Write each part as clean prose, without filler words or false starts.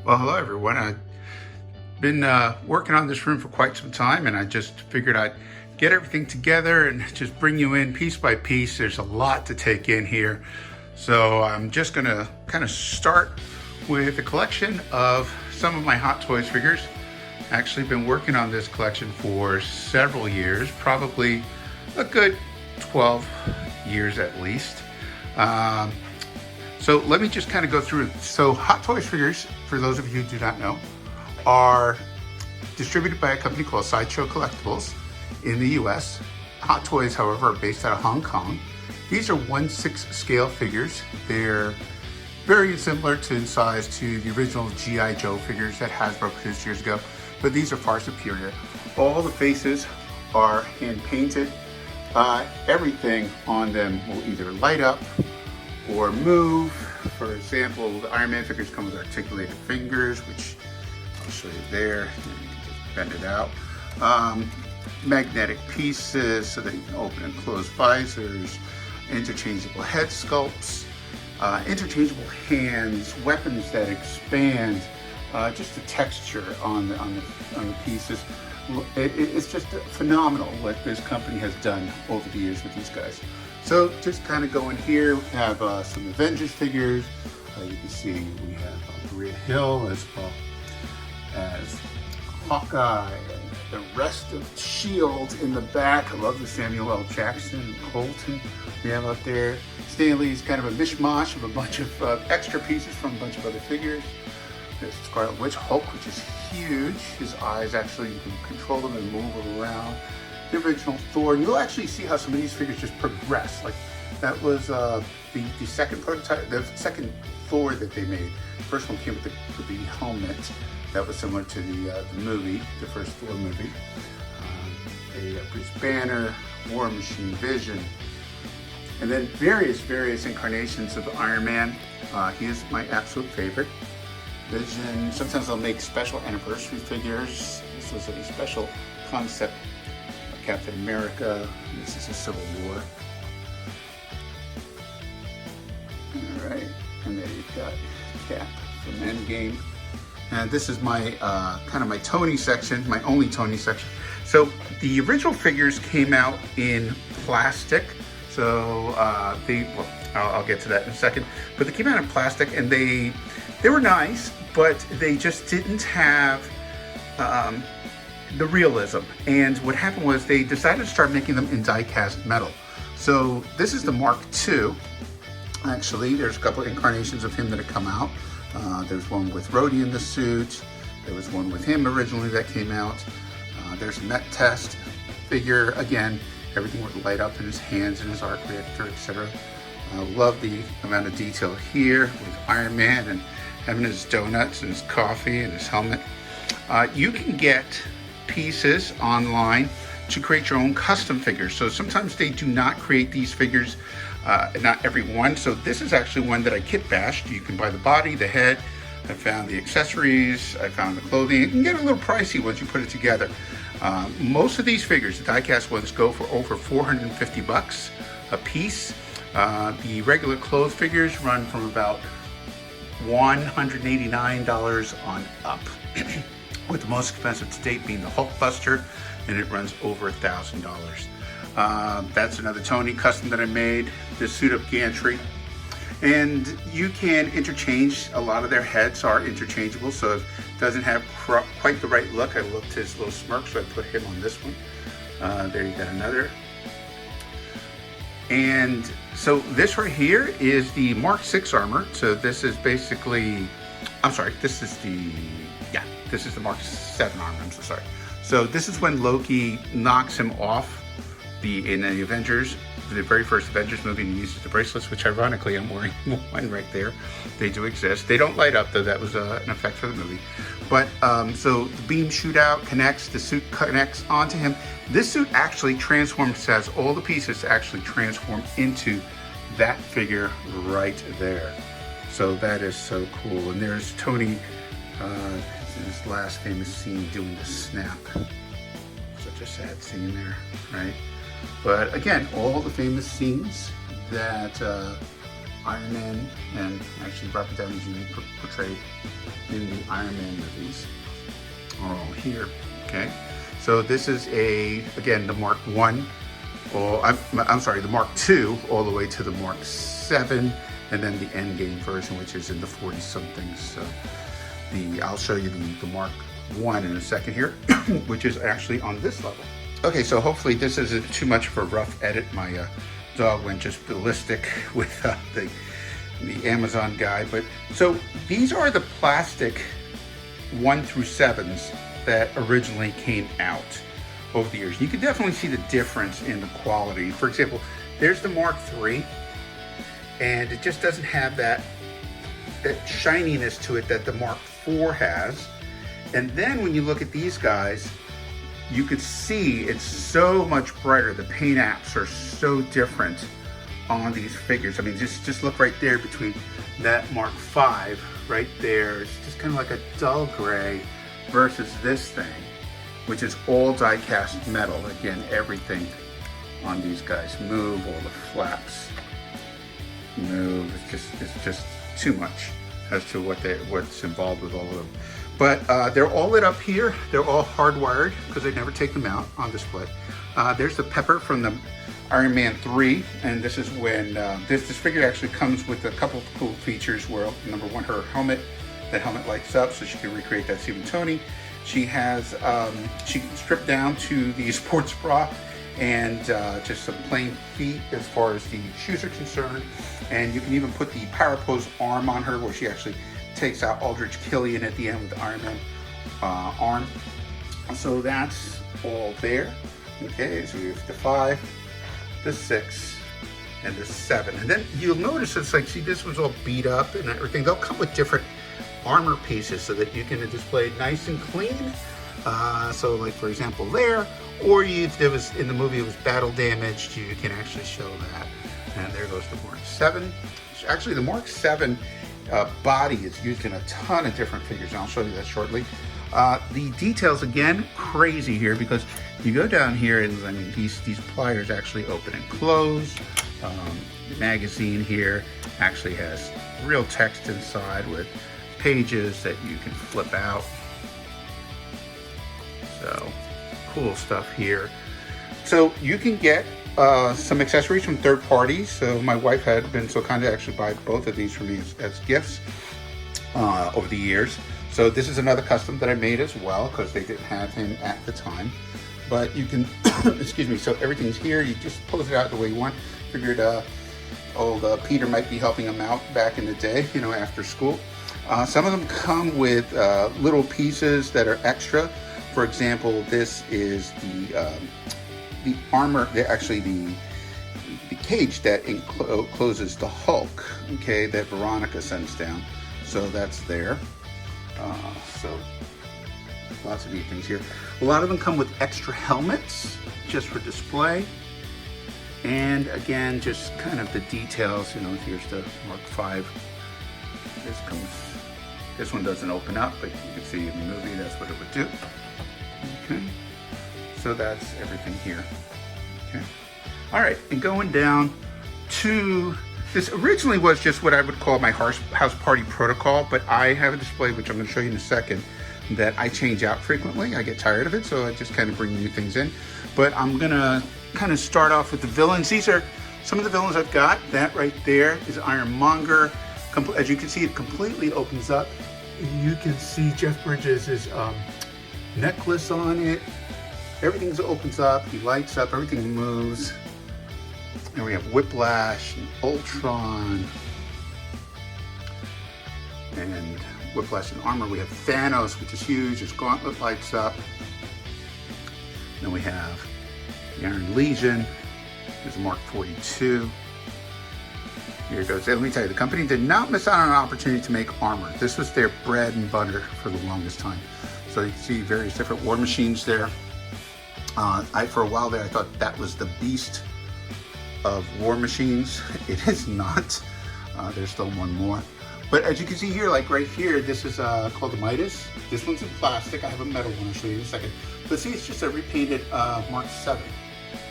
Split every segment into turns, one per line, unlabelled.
Well, hello everyone. I've been working on this room for quite some time, and I just figured I'd get everything together and just bring you in piece by piece. There's a lot to take in here. So I'm just gonna kind of start with a collection of some of my Hot Toys figures. Actually been working on this collection for several years, probably a good 12 years at least. So let me just kind of go through it. So Hot Toys figures, for those of you who do not know, are distributed by a company called Sideshow Collectibles in the US. Hot Toys, however, are based out of Hong Kong. These are 1/6 scale figures. They're very similar in size to the original G.I. Joe figures that Hasbro produced years ago, but these are far superior. All the faces are hand painted. Everything on them will either light up or move. For example, the Iron Man figures come with articulated fingers, which I'll show you there. You can just bend it out. Magnetic pieces so that you can open and close visors, interchangeable head sculpts, interchangeable hands, weapons that expand, just the texture on the pieces. It's just phenomenal what this company has done over the years with these guys. So just kind of going here, we have some Avengers figures. You can see we have Maria Hill as well as Hawkeye and the rest of S.H.I.E.L.D. in the back. I love the Samuel L. Jackson and Colton we have up there. Stan Lee's kind of a mishmash of a bunch of extra pieces from a bunch of other figures. There's Scarlet Witch, Hulk, which is huge. His eyes actually, you can control them and move them around. The original Thor, and you'll actually see how some of these figures just progress. Like that was the second prototype, the second Thor that they made. The first one came with the helmet that was similar to the movie, the first Thor movie. They got Bruce Banner, War Machine, Vision, and then various incarnations of Iron Man. He is my absolute favorite. Vision. Sometimes they'll make special anniversary figures. This was a special concept. Captain America. This is a Civil War. All right, and there you've got Cap from Endgame. And this is my kind of my Tony section, my only Tony section. So the original figures came out in plastic. So I'll get to that in a second. But they came out in plastic, and they were nice, but they just didn't have the realism. And what happened was they decided to start making them in die-cast metal. So this is the Mark II. Actually, there's a couple of incarnations of him that have come out. There's one with Rhodey in the suit. There was one with him originally that came out. There's a Met Test figure. Again, everything would light up in his hands and his arc reactor, etc. I love the amount of detail here with Iron Man and having his donuts and his coffee and his helmet. You can get pieces online to create your own custom figures. So sometimes they do not create these figures, not every one. So this is actually one that I kit bashed. You can buy the body, the head. I found the accessories, I found the clothing. It can get a little pricey once you put it together. Most of these figures, the die-cast ones, go for over 450 bucks a piece. The regular clothes figures run from about $189 on up. With the most expensive to date being the Hulkbuster, and it runs over $1,000. That's another Tony custom that I made, the suit up gantry. And you can interchange, a lot of their heads are interchangeable, so if it doesn't have quite the right look, I looked his little smirk, so I put him on this one. There you got another. And so this right here is the Mark VI armor. So this is basically, I'm sorry, this is the Mark VII armor, I'm so sorry. So this is when Loki knocks him off in the Avengers, the very first Avengers movie, and he uses the bracelets, which ironically I'm wearing one right there. They do exist. They don't light up though, that was an effect for the movie. But so the beam shootout connects, the suit connects onto him. This suit actually transforms, has all the pieces actually transform into that figure right there. So that is so cool. And there's Tony, his last famous scene doing the snap. Such a sad scene there, right? But again, all the famous scenes that Iron Man, and actually Robert Downey Jr. portrayed in the Iron Man movies are all here. Okay, so this is again the Mark 1, or I'm sorry, the Mark 2 all the way to the Mark 7, and then the Endgame version, which is in the 40 somethings. So I'll show you the Mark 1 in a second here, which is actually on this level. Okay, so hopefully this isn't too much of a rough edit. My dog went just ballistic with the Amazon guy. But so these are the plastic 1 through 7s that originally came out over the years. You can definitely see the difference in the quality. For example, there's the Mark 3, and it just doesn't have that shininess to it that the Mark 4 has. And then when you look at these guys, you could see it's so much brighter. The paint apps are so different on these figures. I mean, just look right there between that Mark 5 right there. It's just kind of like a dull gray versus this thing, which is all die-cast metal. Again, everything on these guys move, all the flaps move. It's just too much as to what's involved with all of them. But they're all lit up here. They're all hardwired because they never take them out on display. There's the Pepper from the Iron Man 3, and this is when this figure actually comes with a couple of cool features. Where number one, her helmet. The helmet lights up, so she can recreate that scene with Tony. She has she can strip down to the sports bra and just some plain feet as far as the shoes are concerned. And you can even put the Power Pose arm on her, where she actually takes out Aldrich Killian at the end with the Iron Man arm. So that's all there. Okay, so we have the 5, the 6, and the 7. And then you'll notice it's like, see, this was all beat up and everything. They'll come with different armor pieces so that you can display it nice and clean. So like, for example, there, or if there was, in the movie, it was battle damaged, you can actually show that. And there goes the Mark 7. Actually, the Mark 7 body is used in a ton of different figures, and I'll show you that shortly. The details, again, crazy here, because you go down here and I mean, these pliers actually open and close. The magazine here actually has real text inside with pages that you can flip out. So cool stuff here. So you can get some accessories from third parties. So my wife had been so kind to actually buy both of these for me as gifts over the years. So this is another custom that I made as well, because they didn't have him at the time. But you can, excuse me, so everything's here. You just pose it out the way you want. Figured old Peter might be helping him out back in the day, you know, after school. Some of them come with little pieces that are extra. For example, this is the armor, actually the cage that encloses the Hulk, okay, that Veronica sends down. So that's there. So lots of neat things here. A lot of them come with extra helmets just for display. And again, just kind of the details, you know, here's the Mark 5. This one doesn't open up, but you can see in the movie that's what it would do. Okay, so that's everything here. Okay, all right, and going down to this, originally was just what I would call my house party protocol, but I have a display, which I'm going to show you in a second, that I change out frequently. I get tired of it, so I just kind of bring new things in. But I'm going to kind of start off with the villains. These are some of the villains I've got. That right there is Ironmonger. As you can see, it completely opens up. You can see Jeff Bridges' necklace on it. Everything opens up, he lights up, everything moves. And we have Whiplash and Ultron. And Whiplash and armor. We have Thanos, which is huge. His gauntlet lights up. Then we have the Iron Legion. There's a Mark 42. Here it goes. And let me tell you, the company did not miss out on an opportunity to make armor. This was their bread and butter for the longest time. So you can see various different war machines there. For a while there, I thought that was the beast of war machines. It is not. There's still one more. But as you can see here, like right here, this is called the Midas. This one's in plastic. I have a metal one I'll show you in a second. But see, it's just a repainted Mark 7.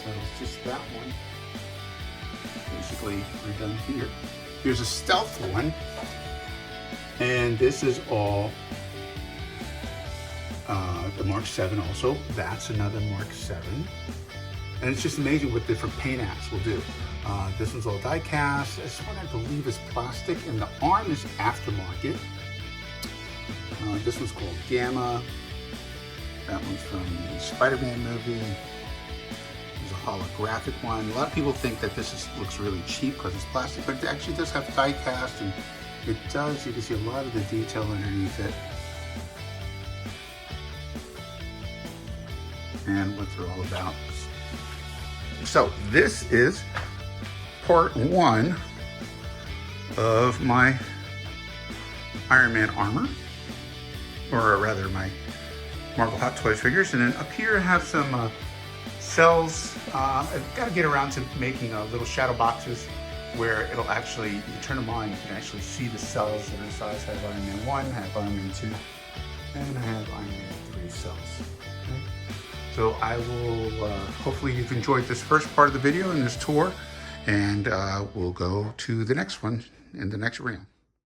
So it's just that one. Basically redone here. Here's a stealth one, and this is all the Mark 7 also. That's another Mark 7. And it's just amazing what different paint apps will do. This one's all die cast. This one I believe is plastic, and the arm is aftermarket. This one's called Gamma. That one's from the Spider-Man movie. There's a holographic one. A lot of people think that this looks really cheap because it's plastic, but it actually does have die cast, and it does. You can see a lot of the detail underneath it. And what they're all about. So this is part 1 of my Iron Man armor, or rather my Marvel Hot Toys figures. And then up here I have some cells. I've got to get around to making little shadow boxes where it'll actually, you turn them on, you can actually see the cells that are inside. I have Iron Man 1, I have Iron Man 2, and I have Iron Man 3 cells. Okay. So I will, hopefully you've enjoyed this first part of the video and this tour, and we'll go to the next one in the next reel.